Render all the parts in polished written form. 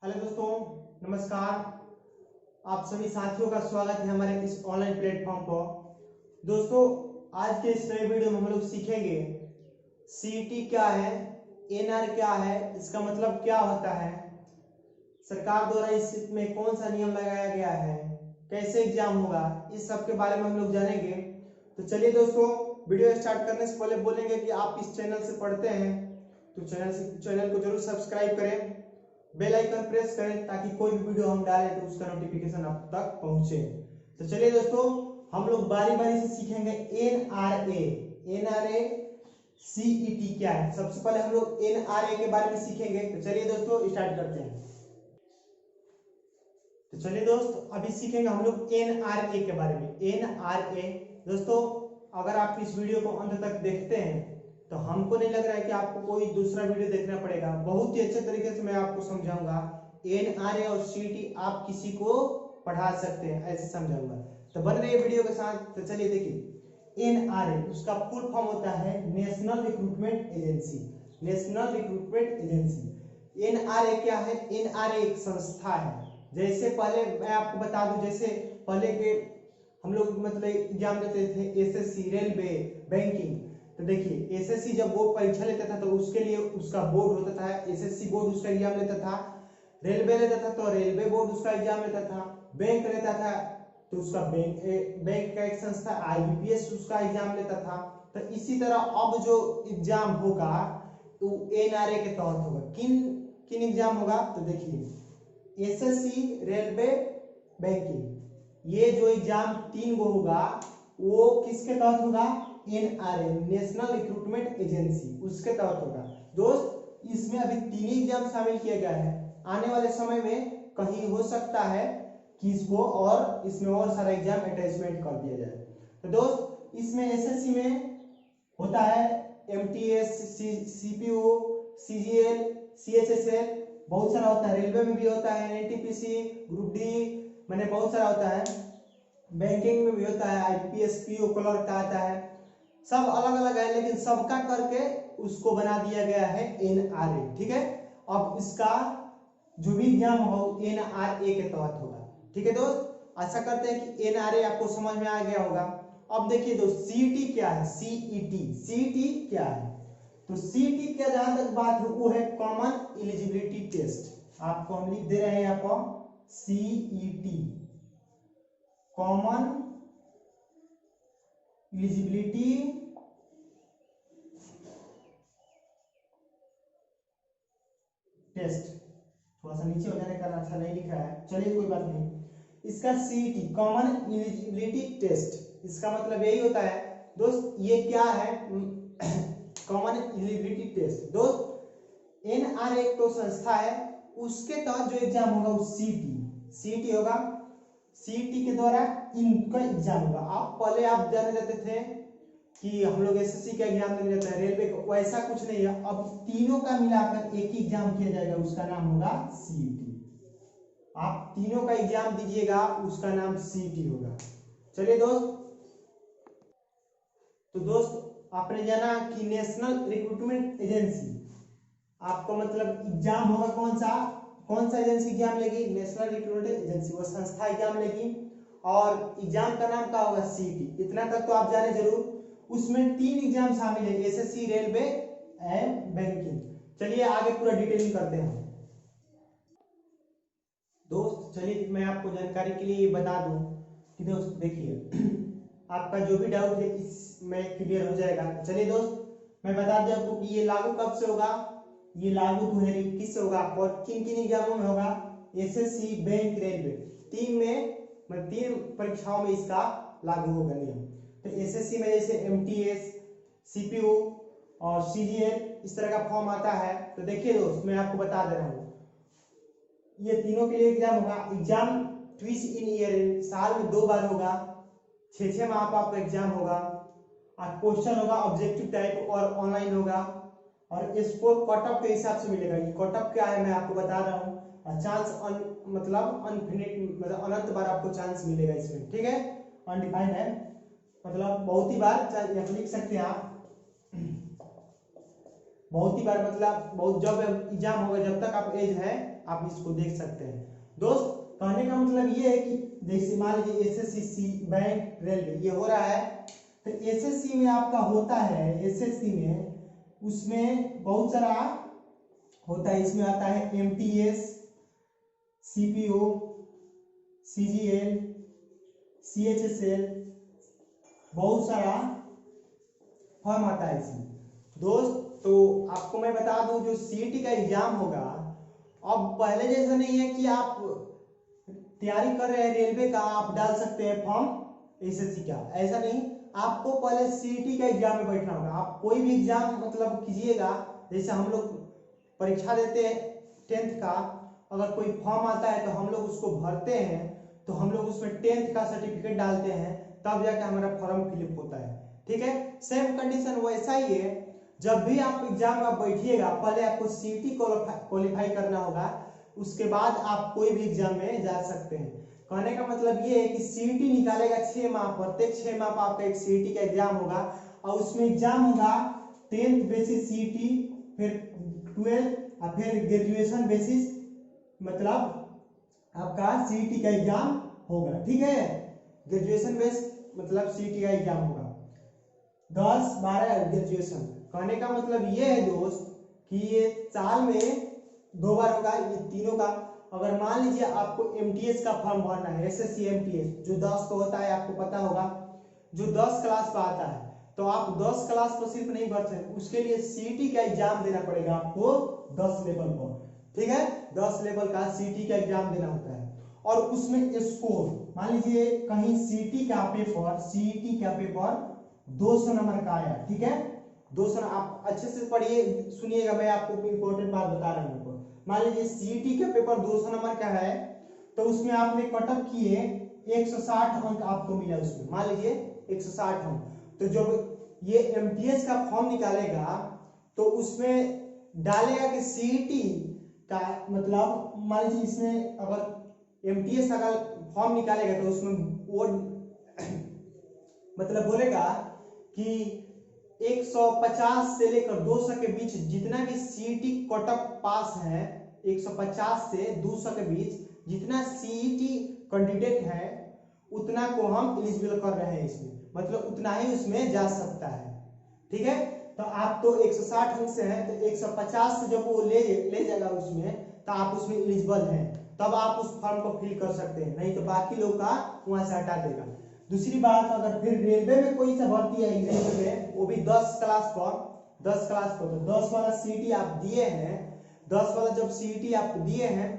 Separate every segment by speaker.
Speaker 1: Hello दोस्तों, नमस्कार। आप सभी साथियों का स्वागत है हमारे इस ऑनलाइन प्लेटफॉर्म पर। दोस्तों, आज के इस नए वीडियो में हम लोग सीखेंगे सीईटी क्या है, एनआर क्या है, इसका मतलब क्या होता है, सरकार द्वारा इसमें कौन सा नियम लगाया गया है, कैसे एग्जाम होगा, इस सब के बारे में हम लोग जानेंगे। तो चलिए दोस्तों, वीडियो स्टार्ट करने से पहले बोलेंगे कि आप इस चैनल से पढ़ते हैं तो चैनल को जरूर सब्सक्राइब करें, बेल आइकन प्रेस करें ताकि कोई भी वीडियो हम डालें तो उसका नोटिफिकेशन आप तक पहुंचे। तो चलिए दोस्तों, हम लोग बारी बारी से सीखेंगे एनआरए सीईटी क्या है। सबसे पहले हम लोग एनआरए के बारे में सीखेंगे। तो चलिए दोस्तों, स्टार्ट करते हैं। तो चलिए दोस्त, अभी सीखेंगे हम लोग एनआरए के बारे में। एनआरए दोस्तों, अगर आप इस वीडियो को अंत तक देखते हैं तो हमको नहीं लग रहा है कि आपको कोई दूसरा वीडियो देखना पड़ेगा। बहुत ही अच्छे तरीके से मैं आपको समझाऊंगा। एनआरए और सीईटी आप किसी को पढ़ा सकते हैं, ऐसे समझाऊंगा। तो बन रही है वीडियो के साथ। तो चलिए देखिए, एनआरए उसका फुल फॉर्म होता है national recruitment agency. National recruitment agency. NRA क्या है? एनआरए एक संस्था है। जैसे पहले मैं आपको बता दूं, जैसे पहले के हम लोग मतलब एग्जाम देते थे, एसएससी, रेलवे, बैंकिंग। तो देखिए, एसएससी जब बोर्ड परीक्षा लेता था तो उसके लिए उसका बोर्ड होता था, एसएससी बोर्ड उसका एग्जाम लेता था। रेलवे लेता था तो रेलवे बोर्ड उसका एग्जाम लेता था। बैंक लेता था तो उसका बैंक का एक संस्था आईबीपीएस उसका एग्जाम लेता था। तो इसी तरह अब जो एग्जाम होगा तो एनआरए के तहत होगा। किन किन एग्जाम होगा? तो देखिए, एसएससी, रेलवे, बैंकिंग, ये जो एग्जाम तीन गो होगा वो किसके तहत होगा? एनआरए, नेशनल रिक्रूटमेंट एजेंसी, उसके तहत होगा। दोस्त, इसमें अभी तीन ही एग्जाम शामिल किया गया है। आने वाले समय में कहीं हो सकता है कि इसको और इसमें और सारा एग्जाम अटैचमेंट कर दिया जाए। तो दोस्त, इसमें एसएससी में होता है एमटीएस, सीपीओ, सीजीएल, सीएचएसएल, बहुत सारा होता है। रेलवे में भी होता है एनटीपीसी, ग्रुप डी, मैंने बहुत सारा होता है। बैंकिंग में भी होता है आईपीएस, पीओ, क्लर्क आता है। सब अलग अलग है, लेकिन सबका करके उसको बना दिया गया है एनआरए। ठीक है, अब इसका जो भी एग्जाम होगा एनआरए के तहत होगा। ठीक है दोस्त, आशा करते हैं कि एनआरए आपको समझ में आ गया होगा। अब देखिए दोस्त, सीईटी क्या है? सीईटी क्या है? तो सीईटी का जहां तक बात है वो है कॉमन एलिजिबिलिटी टेस्ट। आपको हम लिख दे रहे हैं यहाँ पर सीईटी, कॉमन एलिजिबिलिटी टेस्ट। थोड़ा सा नीचे हो जाने का अच्छा नहीं लिखा है, चलिए कोई बात नहीं। इसका सीईटी, कॉमन एलिजिबिलिटी टेस्ट, इसका मतलब यही होता है दोस्त। ये क्या है? Common eligibility test. दोस्त, एनआरए एक तो संस्था है, उसके तहत जो एग्जाम होगा वो सीईटी होगा। सीईटी के द्वारा इनका एग्जाम होगा। आप पहले आप जाने जाते थे कि हम लोग एसएससी का एग्जाम देने जाते हैं, रेलवे का, वैसा कुछ नहीं है। अब तीनों का मिलाकर एक ही एग्जाम किया जाएगा, उसका नाम होगा सीईटी। आप तीनों का एग्जाम दीजिएगा, उसका नाम सीईटी होगा। चलिए दोस्त, तो दोस्त आपने जाना कि नेशनल रिक्रूटमेंट एजेंसी, आपको मतलब एग्जाम होगा कौन सा एजेंसी एग्जाम लेगी? नेशनल रिक्रूटमेंट एजेंसी, वो संस्था एग्जाम लेगी। और एग्जाम का नाम क्या होगा? सीईटी। इतना तक तो आप जाने जरूर। उसमें तीन एग्जाम शामिल है, एसएससी, रेलवे एंड बैंकिंग। चलिए आगे पूरा डिटेलिंग करते हैं दोस्त। चलिए मैं आपको जानकारी के लिए बता दूं कि दोस्त देखिए, आपका जो भी डाउट है इसमें क्लियर हो जाएगा। चलिए दोस्त, मैं बता दूं आपको कि ये लागू कब से होगा। ये लागू 2021 से होगा और किन किन एग्जामों में होगा? एसएससी, बैंक, रेलवे, तीन में मतलब तीन परीक्षाओं में इसका लागू होगा नियम। तो एसएससी में जैसे एमटीएस, सीपीयू और सीजीएल, इस तरह का फॉर्म आता है। तो देखिए दोस्त, मैं आपको बता दे रहा हूँ, ये तीनों के लिए एग्जाम होगा। एग्जाम ट्विस इन ईयर, साल में 2 बार होगा। 6 माह का आपका एग्जाम होगा। और क्वेश्चन होगा ऑब्जेक्टिव टाइप और ऑनलाइन होगा। और स्कोर कट ऑफ के हिसाब से मिलेगा। ये कट ऑफ क्या है मैं आपको बता रहा हूँ। चांस मतलब अनफिनिट, मतलब अनंत बार आपको चांस मिलेगा इसमें। ठीक है, अनडिफाइंड है, मतलब बहुत ही बार लिख सकते हैं आप। बहुत ही बार मतलब बहुत जब एग्जाम होगा, जब तक आप एज है आप इसको देख सकते हैं। दोस्त कहने का मतलब ये है कि जैसे मान लीजिए एसएससी बैंक रेलवे ये हो रहा है, तो एसएससी में आपका होता है, एसएससी में उसमें बहुत सारा होता है, इसमें आता है एमटीएस, सीपीओ, सीजीएल, सीएचएसएल, बहुत सारा फॉर्म आता है इसमें। दोस्त तो आपको मैं बता दूं जो सीईटी का एग्जाम होगा, अब पहले जैसा नहीं है कि आप तैयारी कर रहे हैं रेलवे का आप डाल सकते हैं फॉर्म एसएससी का, ऐसा नहीं। आपको पहले सीईटी का एग्जाम में बैठना होगा। आप कोई भी एग्जाम मतलब कीजिएगा, जैसे हम लोग परीक्षा देते हैं 10th का, अगर कोई फॉर्म आता है तो हम लोग उसको भरते हैं, तो हम लोग उसमें 10th का सर्टिफिकेट डालते हैं, तब जाके हमारा फॉर्म फिलअप होता है। ठीक है, सेम कंडीशन वैसा ही है। जब भी आप एग्जाम में बैठिएगा पहले आपको सीईटी क्वालिफाई करना होगा, उसके बाद आप कोई भी एग्जाम में जा सकते हैं। कहने का मतलब ये है कि सीईटी निकालेगा 6 माह, प्रत्येक 6 माह पर आपका एक सीईटी का एग्जाम होगा, और उसमें एग्जाम होगा 10th बेसिस सीईटी, फिर 12 और फिर ग्रेजुएशन बेसिस, मतलब आपका सीईटी का एग्जाम होगा। ठीक है, ग्रेजुएशन बेस मतलब सीईटी का एग्जाम होगा 10, 12 ग्रेजुएशन। कहने का मतलब ये है दोस्त कि ये साल में 2 बार होगा ये तीनों का। अगर मान लीजिए आपको एमटीएस का फॉर्म भरना है, एसएससी एमटीएस जो 10 को होता है, आपको पता होगा जो 10 क्लास पर आता है, तो आप 10 क्लास पर सिर्फ नहीं भर सकते, उसके लिए सीईटी का एग्जाम देना पड़ेगा आपको 10 लेवल पर। ठीक है, 10 लेवल का सीईटी का एग्जाम देना होता है, और उसमें स्कोर मान लीजिए कहीं सीईटी का पेपर 200 नंबर का आया। ठीक है, 200, आप अच्छे से पढ़िए सुनिएगा, मैं आपको इंपॉर्टेंट बात बता रहा हूँ। मान लीजिए सीईटी का पेपर 200 नंबर का है, तो उसमें आपने कटअप किए 160 अंक आपको मिला उसमें, मान लीजिए 160 अंक, तो जब ये एमटीएस का फॉर्म निकालेगा तो उसमें डालेगा कि सीईटी का मतलब मान लीजिए इसमें अगर एमटीएस अगर फॉर्म निकालेगा तो उसमें वो मतलब बोलेगा कि 150 से लेकर 200 के बीच जितना भी सीईटी कटअप पास है, 150 से 200 के बीच जितना सीईटी कैंडिडेट है उतना को हम एलिजिबल कर रहे हैं इसमें, मतलब उतना ही उसमें जा सकता है। ठीक है, तो आप तो 160 अंक से हैं, तो 150 से जब वो ले जाएगा उसमें, तो आप उसमें एलिजिबल हैं, तब आप उस फॉर्म को फिल कर सकते हैं, नहीं तो बाकी लोग का वहां से हटा देगा। दूसरी बात, अगर फिर रेलवे में कोई सा भर्ती है रेलवे में, वो भी 10 क्लास पर, तो 10 वाला सीईटी आप दिए हैं, 10 वाला जब सीईटी आप दिए हैं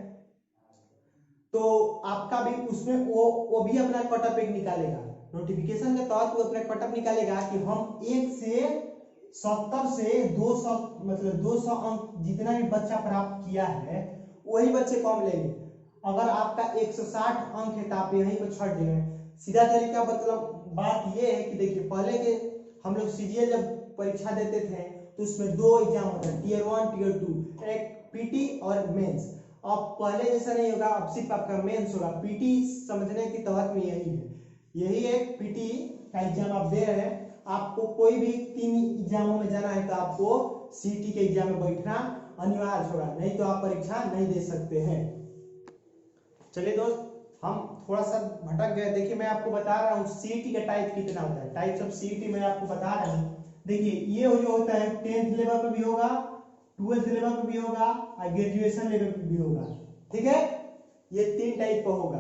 Speaker 1: तो आपका भी उसमें वो भी अपना कटअप एक निकालेगा, नोटिफिकेशन के तहत वो अपना कटअप निकालेगा कि हम 1 से 70 से 200 मतलब 200 अंक जितना भी बच्चा प्राप्त किया है वही बच्चे कम लेंगे। अगर आपका 160 अंक है तो आप यहीं पर छट जाएंगे। सीधा तरीका मतलब बात ये है कि देखिए पहले के हम लोग सीजीएल जब परीक्षा देते थे तो उसमें 2 एग्जाम होते हैं, टीयर 1 टीयर 2, एक पीटी और मेंस। अब पहले जैसा नहीं होगा, अब सिर्फ आपका मेंस होगा। पीटी समझने की तहत में यही एक पीटी का एग्जाम आप दे रहे हैं। आपको कोई भी 3 एग्जामों में जाना है तो आपको सीईटी के एग्जाम में बैठना अनिवार्य होगा, नहीं तो आप परीक्षा नहीं दे सकते हैं। चलिए दोस्त, हम थोड़ा सा भटक गए। देखिए मैं आपको बता रहा हूँ सीईटी का टाइप कितना होता है, टाइप्स ऑफ सीईटी मैं आपको बता रहा हूँ। देखिए ये जो होता है 10th लेवल पर भी होगा, 12th लेवल पर भी होगा और ग्रेजुएशन लेवल पर भी होगा। ठीक है, ये 3 टाइप का होगा।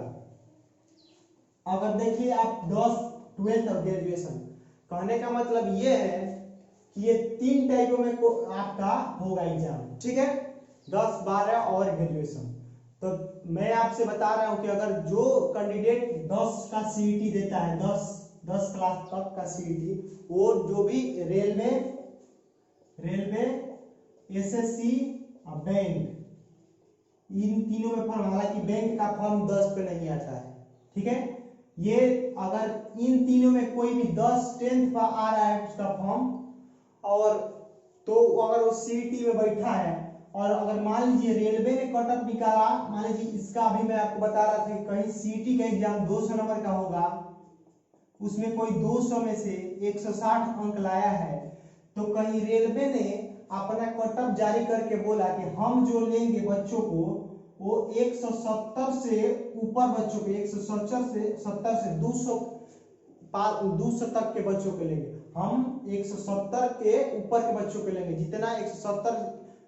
Speaker 1: अगर देखिए आप 10, 12th और ग्रेजुएशन, कहने का मतलब ये है कि ये 3 टाइपों में आपका होगा एग्जाम। ठीक है, 10, 12 और ग्रेजुएशन। तो मैं आपसे बता रहा हूं कि अगर जो कैंडिडेट 10 का सीईटी देता है, 10 क्लास तक का सीईटी, वो जो भी रेलवे, एसएससी और बैंक, इन तीनों में फॉर्म, हालांकि बैंक का फॉर्म 10 पे नहीं आता है। ठीक है, ये अगर इन तीनों में कोई भी 10 10th पर आ रहा है उसका फॉर्म, और तो अगर वो सीईटी में बैठा है, और अगर मान लीजिए रेलवे ने कटअप निकाला, मान लीजिए इसका अभी मैं आपको बता रहा था कि कहीं सीईटी का एग्जाम 200 नंबर का होगा, उसमें कोई 200 में से 160 अंक लाया है, तो कहीं रेलवे ने अपना कट ऑफ जारी करके बोला कि हम जो लेंगे बच्चों को वो 170 से ऊपर बच्चों को 170 से 200 तक के बच्चों को लेंगे। हम 170 के ऊपर के बच्चों को लेंगे, जितना 170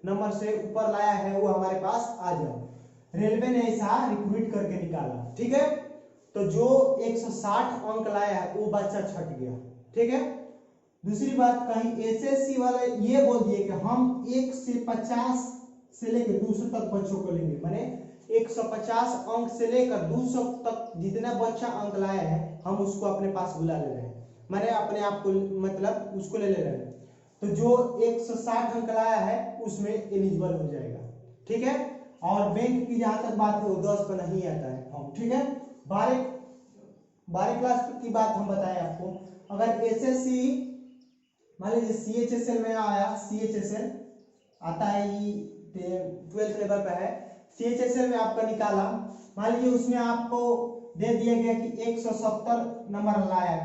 Speaker 1: नंबर से ऊपर लाया है वो हमारे पास आ जाए। रेलवे ने ऐसा रिक्रूट करके निकाला, ठीक है। तो जो 160 अंक लाया है वो बच्चा छट गया, ठीक है। दूसरी बात, कहीं एसएससी वाले ये बोल दिए कि हम 1 से 50 से लेकर 200 तक बच्चों को लेंगे, माने 150 अंक से लेकर 200 तक जितना बच्चा अंक लाया है हम उसको अपने पास बुला ले रहे हैं, माने अपने आप को मतलब उसको ले रहे हैं। तो जो 160 अंक लाया है उसमें एलिजिबल हो जाएगा, ठीक है। और बैंक की जहां तक बात है वो 10 पर नहीं आता है फॉर्म, ठीक है। 12 क्लास की बात हम बताएं आपको। अगर एसएससी मान लीजिए सीएचएसएल में आया, सीएचएसएल आता है, 12th लेवल पे है, सीएचएसएल में आपका निकाला, मान लीजिए उसमें आपको दे दिया गया कि 170 नंबर लाया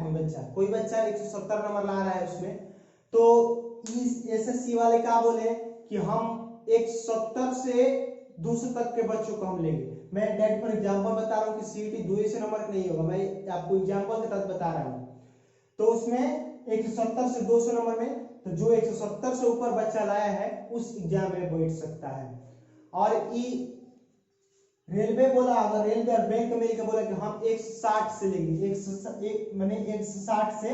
Speaker 1: कोई बच्चा 170 नंबर ला रहा है उसमें, तो इस एसएससी वाले क्या बोले कि हम 170 से 200 तक के बच्चों को हम लेंगे। मैं डेट पर एग्जांपल बता रहा हूँ कि सीईटी 2 से नंबर नहीं होगा, मैं आपको एग्जांपल के तहत बता रहा हूँ। तो उसमें 170 से 200 नंबर में, तो जो 170 से ऊपर बच्चा लाया है उस एग्जाम में बैठ सकता है। और रेलवे बोला, अगर रेलवे और बैंक मिलकर बोला कि हम 160 से लेंगे, 160 से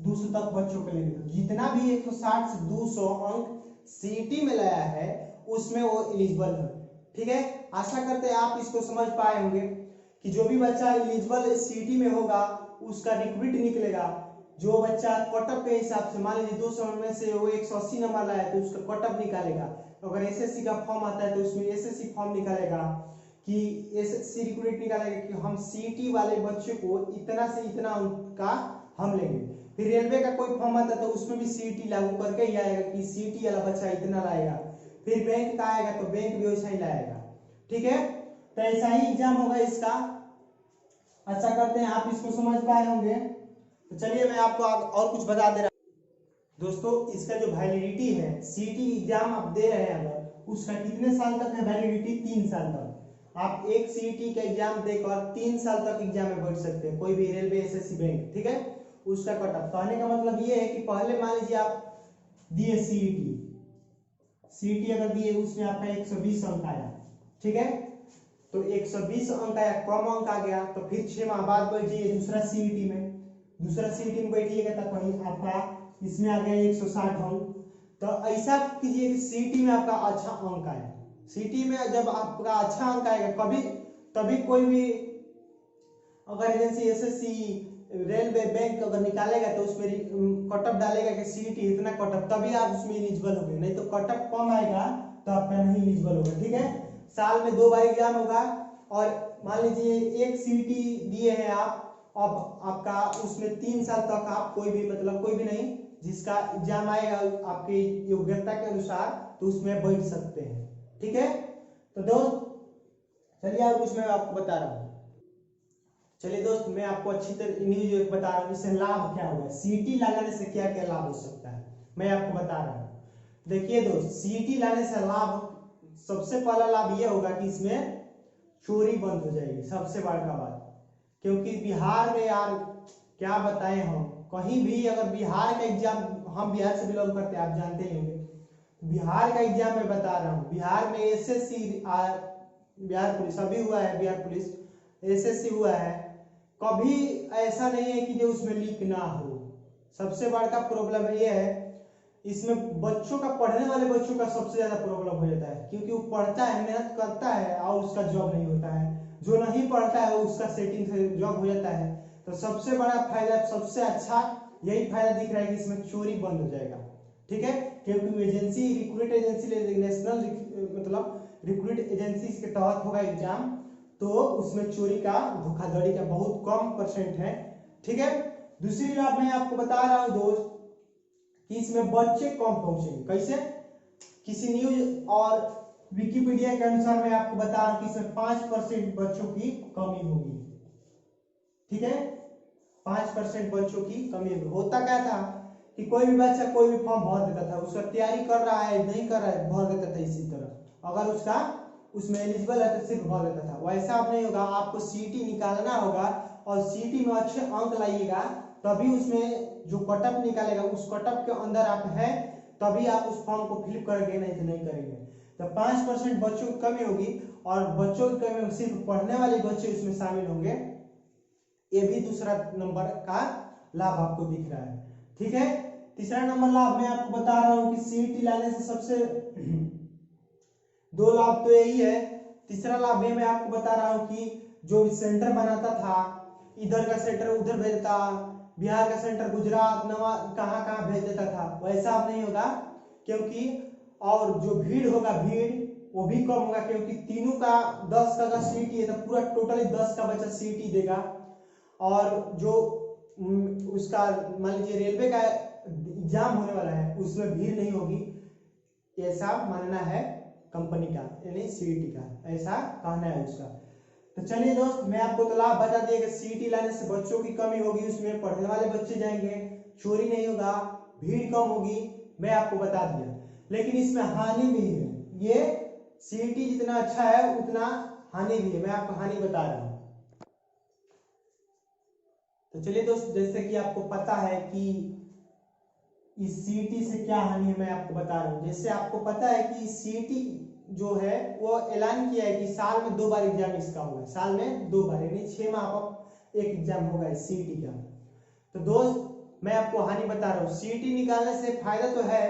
Speaker 1: 200 तक बच्चों को लेंगे, तो जितना भी 160 से 200 अंक सीईटी में लाया है उसमें वो एलिजिबल है, ठीक है। आशा करते हैं आप इसको समझ पाए होंगे कि जो भी बच्चा एलिजिबल सीईटी में होगा उसका रिक्रूट निकलेगा। जो बच्चा कटअप के हिसाब से, मान लीजिए 200 में से वो 180 नंबर लाया तो उसका कटअप निकालेगा। अगर एसएससी का फॉर्म आता है तो उसमें एसएससी फॉर्म निकालेगा कि एसएससी रिक्रूट निकालेगा कि हम सीईटी वाले बच्चे को इतना से इतना अंक का हम लेंगे। फिर रेलवे का कोई फॉर्म आता है तो उसमें भी सीईटी लागू करके ही आएगा कि सीईटी वाला बच्चा इतना लाएगा। फिर बैंक का आएगा तो बैंक भी वैसा ही लाएगा, ठीक है। तो ऐसा ही एग्जाम होगा इसका। अच्छा करते हैं आप इसको समझ पाए होंगे। तो चलिए मैं आपको और कुछ बता दे रहा हूं। दोस्तों इसका जो वैलिडिटी है, सीईटी एग्जाम आप दे रहे हैं अगर, उसका कितने साल तक है वैलिडिटी? 3 साल तक। आप एक सीईटी का एग्जाम देकर 3 साल तक एग्जाम में बैठ सकते हैं, कोई भी रेलवे, एसएससी, बैंक, ठीक है। उसका कटअप कहने का मतलब ये है कि पहले मान लीजिए आप दिए सीईटी अगर दिए उसमें आपका 120 अंक आया, ठीक है। तो 120 अंक आया, कम अंक आ गया, तो फिर 6 माह बाद बैठिए दूसरा सीईटी में बैठिएगा तो कहीं आपका इसमें आ गया 160 अंक। तो ऐसा कीजिए कि सीईटी में आपका अच्छा अंक आया। सीईटी में जब आपका अच्छा अंक आएगा कभी तभी कोई भी अगर एजेंसी, एसएससी, रेलवे, बैंक अगर निकालेगा तो उसमें कटअप डालेगा कि सीईटी इतना कटअप, तभी आप उसमें एलिजिबल होंगे, नहीं तो कटअप कम आएगा तो आपका नहीं एलिजिबल होगा, ठीक है। साल में 2 बार एग्जाम होगा और मान लीजिए एक सीईटी दिए हैं आप, अब आपका उसमें 3 साल तक आप कोई भी नहीं, जिसका एग्जाम आएगा आपकी योग्यता के अनुसार तो उसमें बैठ सकते हैं, ठीक है। तो दोस्त चलिए और कुछ मैं आपको बता रहा हूँ। चलिए दोस्त मैं आपको अच्छी तरह न्यूज बता रहा हूँ, इससे लाभ क्या होगा, सीईटी लगाने से क्या क्या लाभ हो सकता है मैं आपको बता रहा हूँ। देखिए दोस्त, सीईटी लाने से लाभ, सबसे पहला लाभ यह होगा कि इसमें चोरी बंद हो जाएगी, सबसे बड़ा बात। क्योंकि बिहार में यार क्या बताएं हम, कहीं भी अगर बिहार का एग्जाम, हम बिहार से बिलोंग करते हैं, आप जानते ही होंगे, बिहार का एग्जाम मैं बता रहा हूँ, बिहार में एसएससी, बिहार पुलिस अभी हुआ है, बिहार पुलिस एसएससी हुआ है, कभी ऐसा नहीं है कि जो उसमें लीक ना हो। सबसे बड़ा प्रॉब्लम ये है इसमें, बच्चों का, पढ़ने वाले बच्चों का सबसे ज्यादा प्रॉब्लम हो जाता है, क्योंकि वो पढ़ता है, मेहनत करता है और उसका जॉब नहीं होता है। जो नहीं पढ़ता है उसका सेटिंग से जॉब हो जाता है। तो सबसे बड़ा फायदा, सबसे अच्छा यही फायदा दिख रहा है कि इसमें चोरी बंद हो जाएगा, ठीक है। क्योंकि agency, recruit agency, national recruit agency के तहत होगा एग्जाम, तो उसमें चोरी का, धोखाधड़ी का बहुत कम % है, ठीक है। दूसरी बात मैं आपको बता रहा हूं दोस्त कि इसमें बच्चे कम पहुंचेंगे। कैसे? किसी न्यूज और विकिपीडिया के अनुसार मैं आपको बता रहा हूं कि इसमें 5% बच्चों की कमी होगी, ठीक है। 5% बच्चों की कमी होगी। होता क्या था कि कोई भी बच्चा कोई भी फॉर्म भर देता था, उसका तैयारी कर रहा है नहीं कर रहा है भर देता था इसी तरह, अगर उसका उसमें एलिजिबल है तो सिर्फ भर देता था। वैसा अब नहीं होगा, आपको सीईटी निकालना होगा और सीईटी में अच्छे अंक लाइएगा तभी उसमें जो कटअप निकालेगा उस कटअप के अंदर आप हैं तभी आप उस फॉर्म को फिल करेंगे, नहीं तो नहीं करेंगे। तो 5% बच्चों की कमी होगी और बच्चों की कमी में सिर्फ पढ़ने वाले बच्चे उसमें शामिल होंगे, ये भी दूसरा नंबर का लाभ आपको दिख रहा है। ठीक है, तीसरा नंबर लाभ मैं आपको बता रहा हूं कि सीईटी लाने से सबसे दो लाभ तो यही है। तीसरा लाभ ये मैं आपको बता रहा हूं कि जो सेंटर बनाता था, इधर का सेंटर उधर भेजता, बिहार का सेंटर गुजरात नवा कहां कहां भेज देता था, वैसा अब नहीं होगा। क्योंकि और जो भीड़ होगा, भीड़ वो भी कम होगा, क्योंकि तीनों का 10 का अगर सीईटी है तो पूरा टोटली 10 का बच्चा सीईटी देगा। और जो उसका मान लीजिए रेलवे का एग्जाम होने वाला है उसमें भीड़ नहीं होगी, ऐसा मानना है कंपनी का, यानी सीईटी का, ऐसा कहना है उसका। तो चलिए दोस्त, मैं आपको तो लाभ बता दिया कि सीईटी लाने से बच्चों की कमी होगी, उसमें पढ़ने वाले बच्चे जाएंगे, चोरी नहीं होगा, भीड़ कम होगी, मैं आपको बता दिया। लेकिन इसमें हानि भी है, ये सीईटी जितना अच्छा है उतना हानि भी है, मैं आपको हानि बता रहा हूं। तो चलिए दोस्त, जैसे कि आपको पता है कि इस सीईटी से क्या हानि है मैं आपको बता रहा हूं। जैसे आपको पता है कि सीईटी जो है वो ऐलान किया है कि साल में 2 बार एग्जाम इसका होगा, साल में 2 बार, यानी 6 माह पर एक एग्जाम होगा इस सीईटी का। तो दोस्त मैं आपको हानि बता रहा हूँ, सीईटी निकालने से फायदा तो है,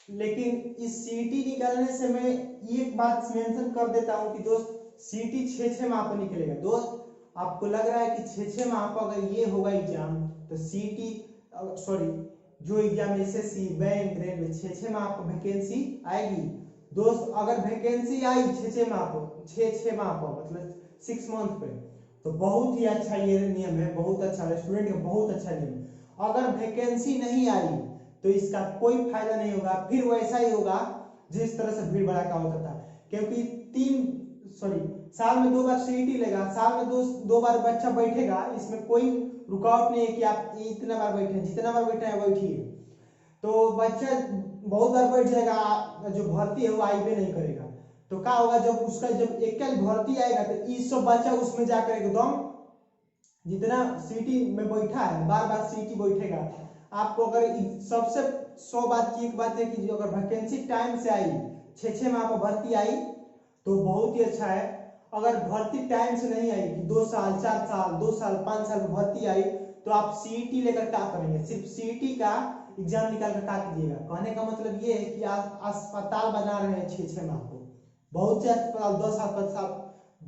Speaker 1: लेकिन इस सीईटी निकालने से मैं एक बात मेंशन कर देता हूँ कि दोस्त सीईटी 6 माह पर निकलेगा। दोस्त आपको लग रहा है कि 6 माह पर अगर ये होगा एग्जाम तो सीईटी सॉरी जो एग्जाम एसएससी बैंक रेलवे 6 माह पर वैकेंसी आएगी। दोस्त अगर वैकेंसी आई 6 माह पर, 6 माह पर मतलब 6 मंथ पे, तो बहुत ही अच्छा ये नियम है, बहुत अच्छा स्टूडेंट का बहुत अच्छा नियम। अगर वैकेंसी नहीं आई तो इसका कोई फायदा नहीं होगा, फिर वैसा ही होगा जिस तरह से भीड़ भड़ाका होता था। क्योंकि साल में 2 बार सीईटी लेगा, साल में दो बार बच्चा बैठेगा, इसमें कोई रुकावट नहीं है कि आप इतना बार बैठे, जितना बार बैठे हैं बैठिए। तो बच्चा बहुत बार बैठ जाएगा, जो भर्ती है वो आईबे नहीं करेगा, तो क्या होगा जब उसका जब एक भर्ती आएगा तो इस सब बच्चा उसमें जाकर एकदम जितना सीईटी में बैठा है बार बार सीईटी बैठेगा। आपको अगर सबसे 100 बात की एक बात है कि जो अगर वैकेंसी टाइम से आई, 6 माह पर भर्ती आई तो बहुत ही अच्छा है। अगर भर्ती टाइम से नहीं आई कि 2 साल 4 साल 2 साल 5 साल में भर्ती आई तो आप सीईटी लेकर क्या करेंगे, सिर्फ सीईटी का एग्जाम निकाल कर क्या कीजिएगा। कहने का मतलब ये है कि आप अस्पताल बना रहे हैं 6 माह को, बहुत से अस्पताल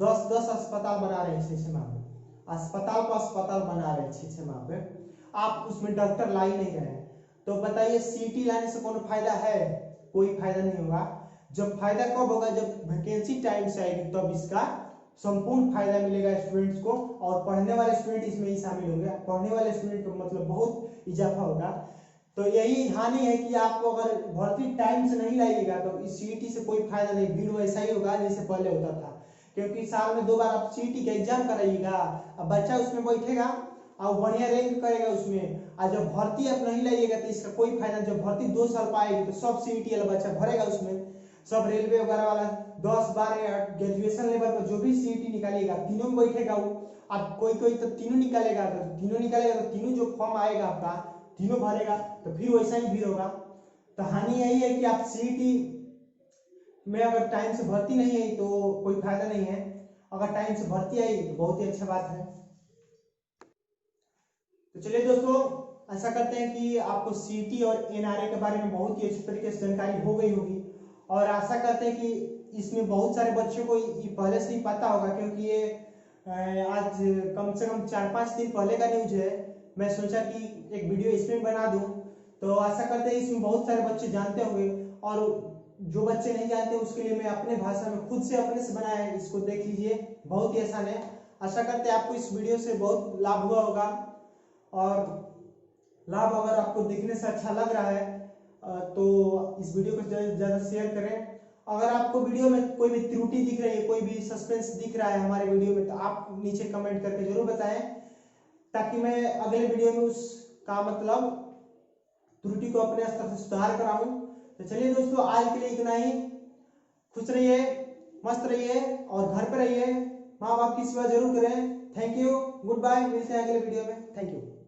Speaker 1: 10 अस्पताल बना रहे हैं 6 माह में, अस्पताल पर अस्पताल बना रहे हैं 6 माह पे, आप उसमें डॉक्टर ला ही नहीं रहे हैं। तो बताइए सीईटी लाने से कोनो फायदा है? कोई फायदा नहीं होगा। जब फायदा कब होगा, जब वैकेंसी टाइम से आएगी तब इसका संपूर्ण फायदा मिलेगा स्टूडेंट्स को, और पढ़ने वाले स्टूडेंट इसमें ही शामिल होंगे, पढ़ने वाले स्टूडेंट को मतलब बहुत इजाफा होगा। तो यही हानि है कि आपको अगर भर्ती टाइम से नहीं लाइएगा तो इस सीईटी से कोई फायदा नहीं, भीड़ वैसा ही होगा जैसे पहले होता था। क्योंकि साल में 2 बार आप सीईटी का एग्जाम कराइएगा, अब बच्चा उसमें बैठेगा और बढ़िया रैंक करेगा उसमें, और जब भर्ती आप नहीं लाइएगा तो इसका कोई फायदा। जब भर्ती 2 साल पाएगी तो सब सीईटी वाला बच्चा भरेगा उसमें, सब रेलवे वगैरह वाला 10 12 ग्रेजुएशन लेवल पर जो भी सीईटी निकालिएगा तीनों में बैठेगा वो। अब कोई कोई तो तीनों निकालेगा, तो तीनों जो फॉर्म आएगा आपका तीनों भरेगा, तो फिर वैसा ही भीड़ होगा। तो हानि यही है कि आप सीईटी में अगर टाइम से भर्ती नहीं आई तो कोई फायदा नहीं है, अगर टाइम से भर्ती आई तो बहुत ही अच्छा बात है। तो चलिए दोस्तों, आशा करते हैं कि आपको सीईटी और एनआरए के बारे में बहुत ही अच्छी तरीके से जानकारी हो गई होगी, और आशा करते हैं कि इसमें बहुत सारे बच्चों को ये पहले से ही पता होगा, क्योंकि ये आज कम से कम 4-5 दिन पहले का न्यूज है। मैं सोचा कि एक वीडियो इसमें बना दूं, तो आशा करते हैं इसमें बहुत सारे बच्चे जानते होंगे, और जो बच्चे नहीं जानते उसके लिए मैं अपने भाषा में खुद से अपने से बनाया है, इसको देख लीजिए, बहुत ही आसान है। आशा करते हैं आपको इस वीडियो से बहुत लाभ हुआ होगा, और लाभ अगर आपको देखने से अच्छा लग रहा है तो इस वीडियो को ज़्यादा शेयर करें। अगर आपको वीडियो में कोई भी त्रुटि दिख रही है, कोई भी सस्पेंस दिख रहा है हमारे वीडियो में, तो आप नीचे कमेंट करके जरूर बताएं, ताकि मैं अगले वीडियो में उसका मतलब त्रुटि को अपने स्तर से सुधार कराऊं। तो चलिए दोस्तों, आज के लिए इतना ही। खुश रहिए, मस्त रहिए और घर पर रहिए। माँ बाप की सेवा जरूर करें। थैंक यू, गुड बाय, मिलते हैं अगले वीडियो में। Thank you.